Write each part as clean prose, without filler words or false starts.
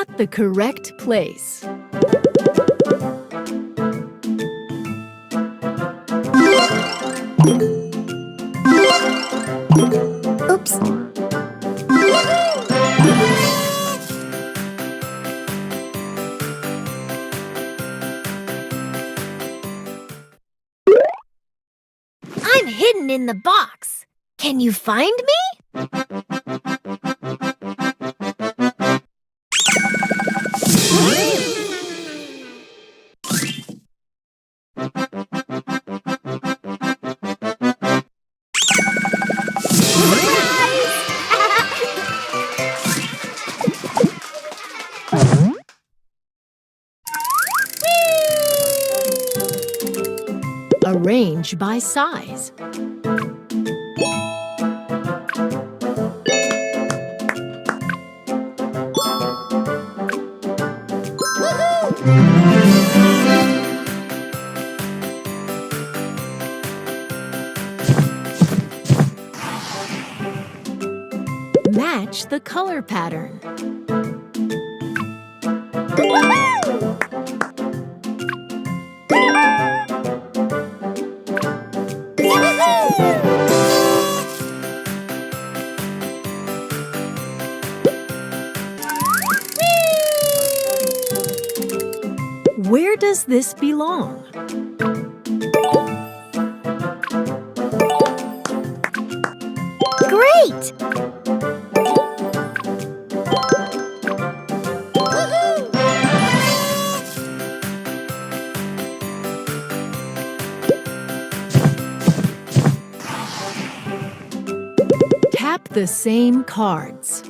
got the correct place. Oops. I'm hidden in the box. Can you find me? Arrange by size. Match the color pattern. Where does this belong? Great! Tap the same cards.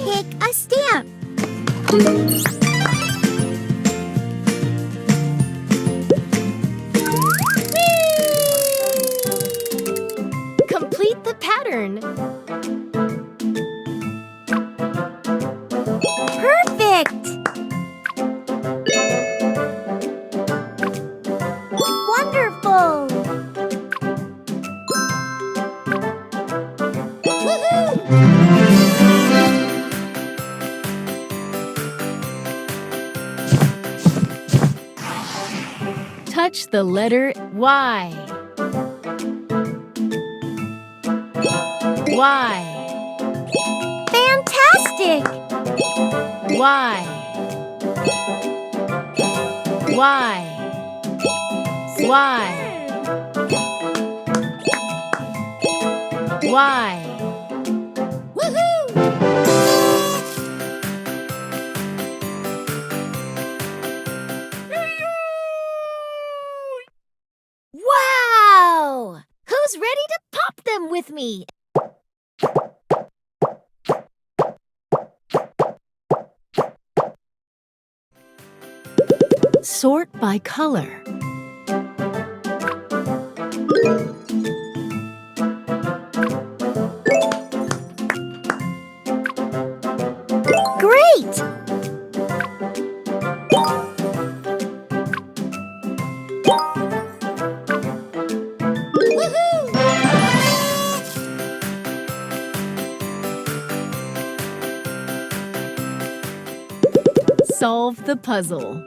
Pick a stamp. Complete the pattern. Perfect! Wonderful! Touch the letter Y. Y. Fantastic! Y. Y. Y. Y. Wow! Who's ready to pop them with me? Sort by color. Great! Solve the puzzle.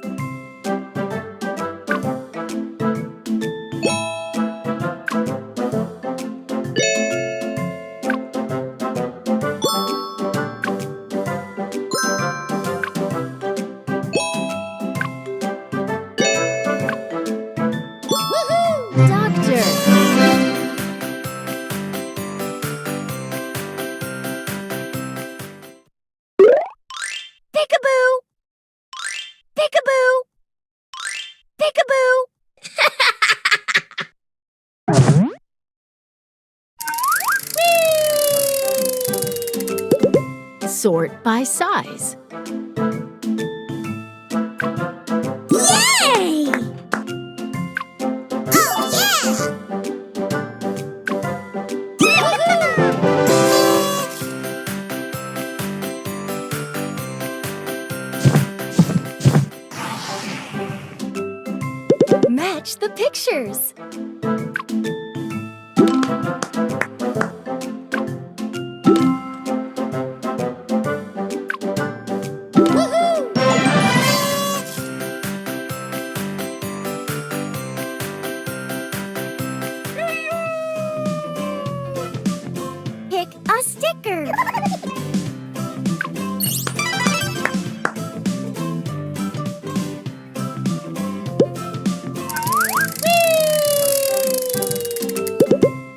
Doctor. Peekaboo! Peekaboo! Peekaboo! Sort by size. Yay! Oh, yeah! the pictures. Pick a sticker.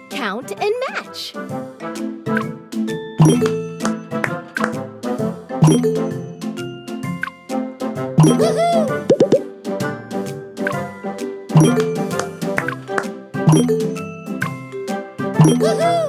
Count and match. Woohoo! Woohoo!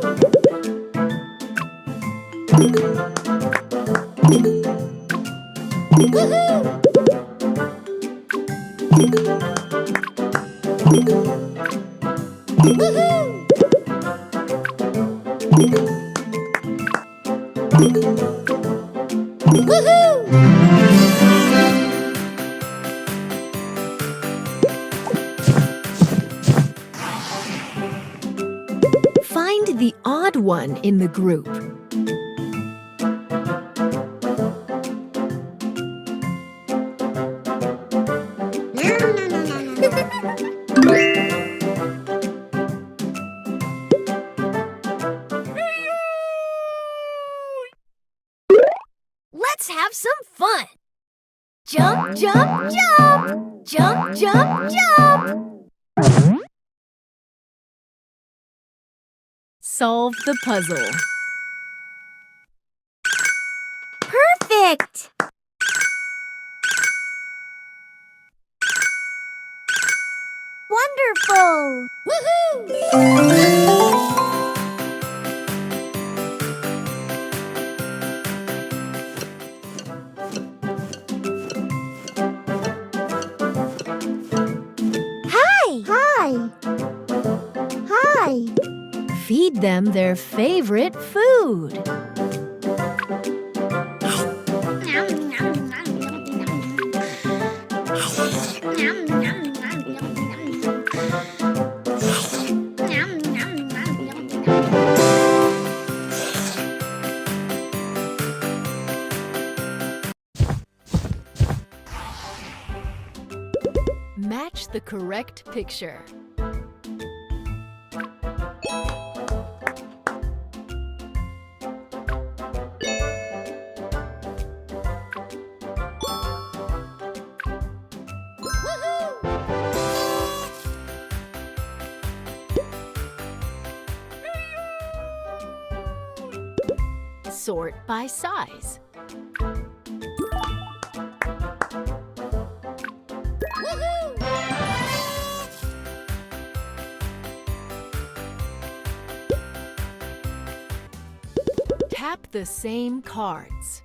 Find the odd one in the group. Let's have some fun. Jump, jump, jump. Jump, jump, jump. Solve the puzzle. Perfect. Wonderful. Woohoo! Hi. Hi. Feed them their favorite food. Match the correct picture. Sort by size. Tap the same cards.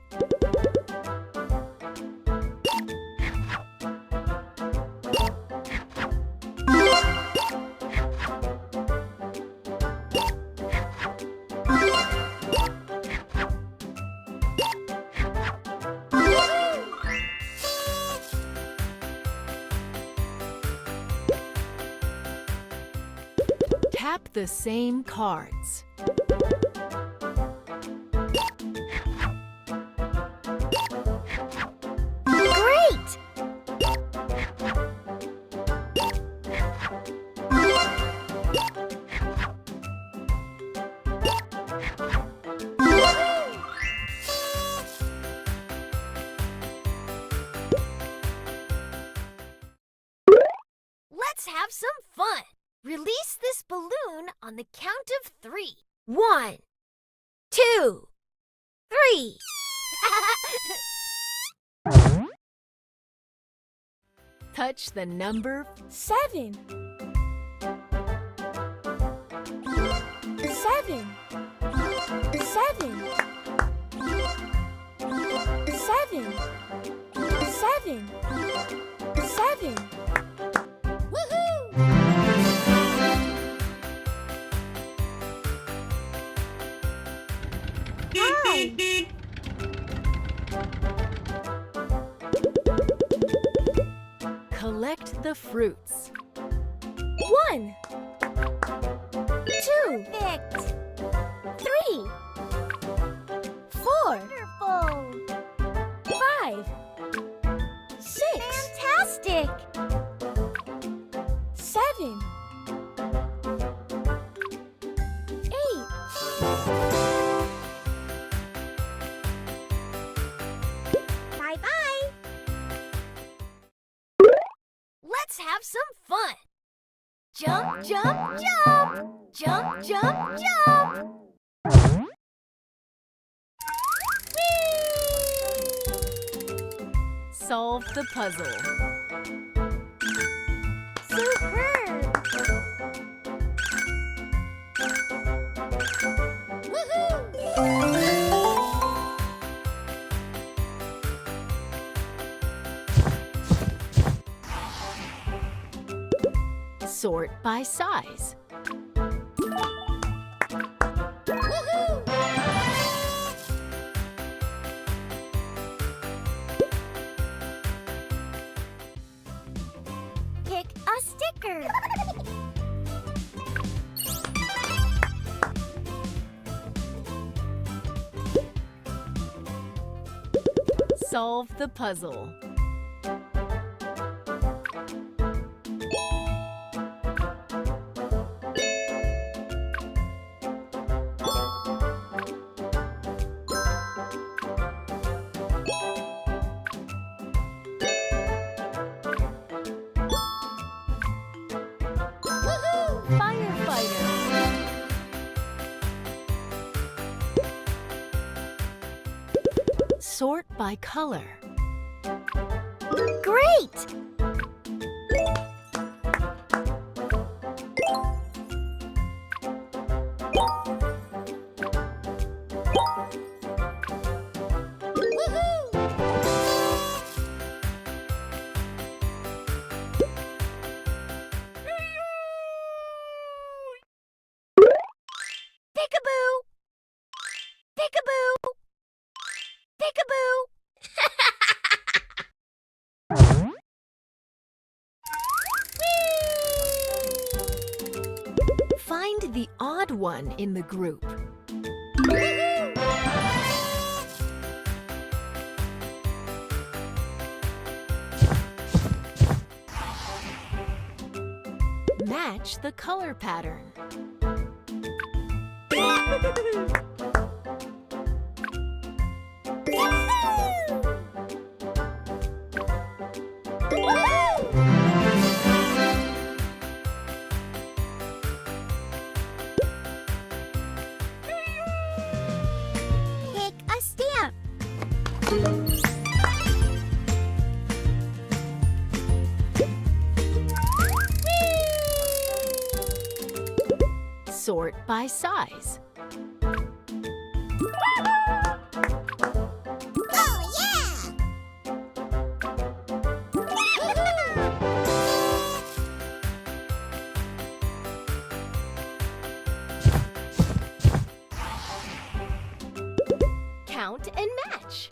Tap the same cards. Great! Let's have some fun. Release this balloon on the count of 3. 1, 2, 3. Touch the number 7. 7. 7. 7. 7. 7. Woohoo! Hi. Collect the fruits. 1, 2, Perfect. 3, 4, Wonderful. 5, 6, Fantastic. 7, 8. Bye-bye. Let's have some fun. Jump, jump, jump. Jump, jump, jump. Solve the puzzle. Superb. Sort by size. Pick a sticker. Solve the puzzle. Firefighter. Sort by color. Great. Peekaboo. Peekaboo. Peekaboo. Find the odd one in the group. Match the color pattern. Pick a stamp. Sort by size. Oh, yeah! Count and match.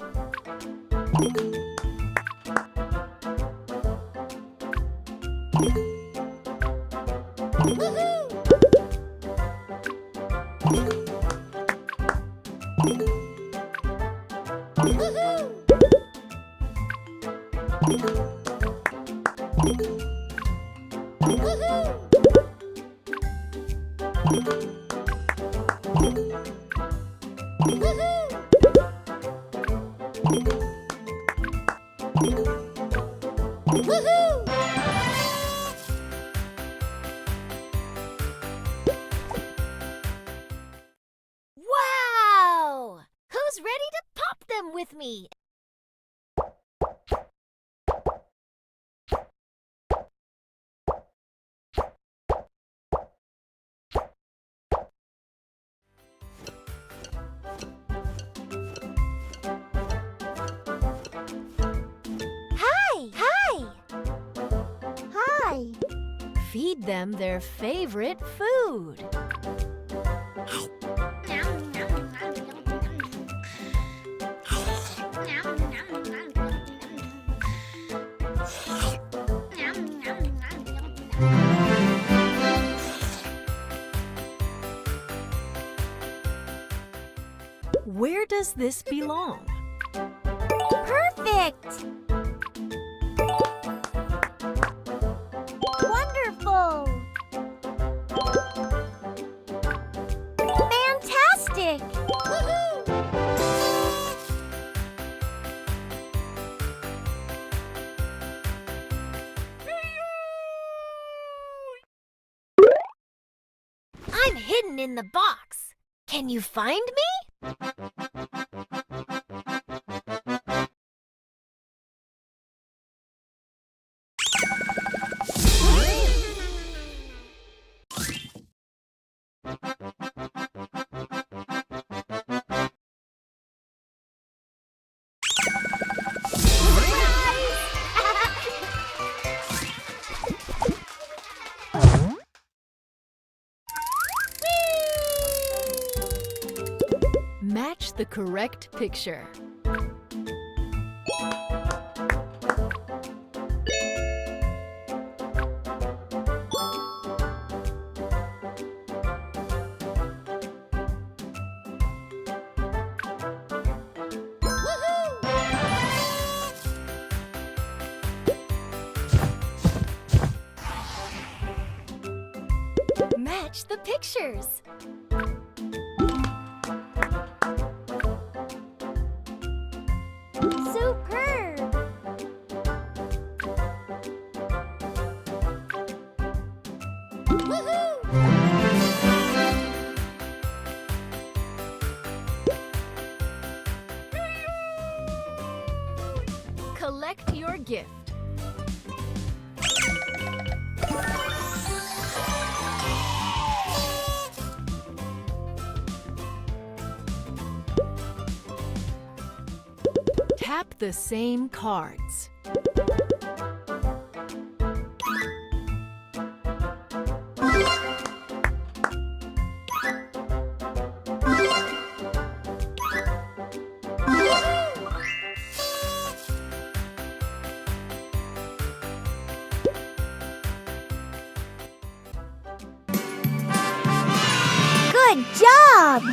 Wow! Who's ready to pop them with me? Hi! Hi! Hi! Feed them their favorite food. Where does this belong? Perfect! Wonderful! Fantastic! Woohoo! I'm hidden in the box. Can you find me? Match the correct picture. Match the pictures. Superb! Collect your gift. Tap the same cards. Good job!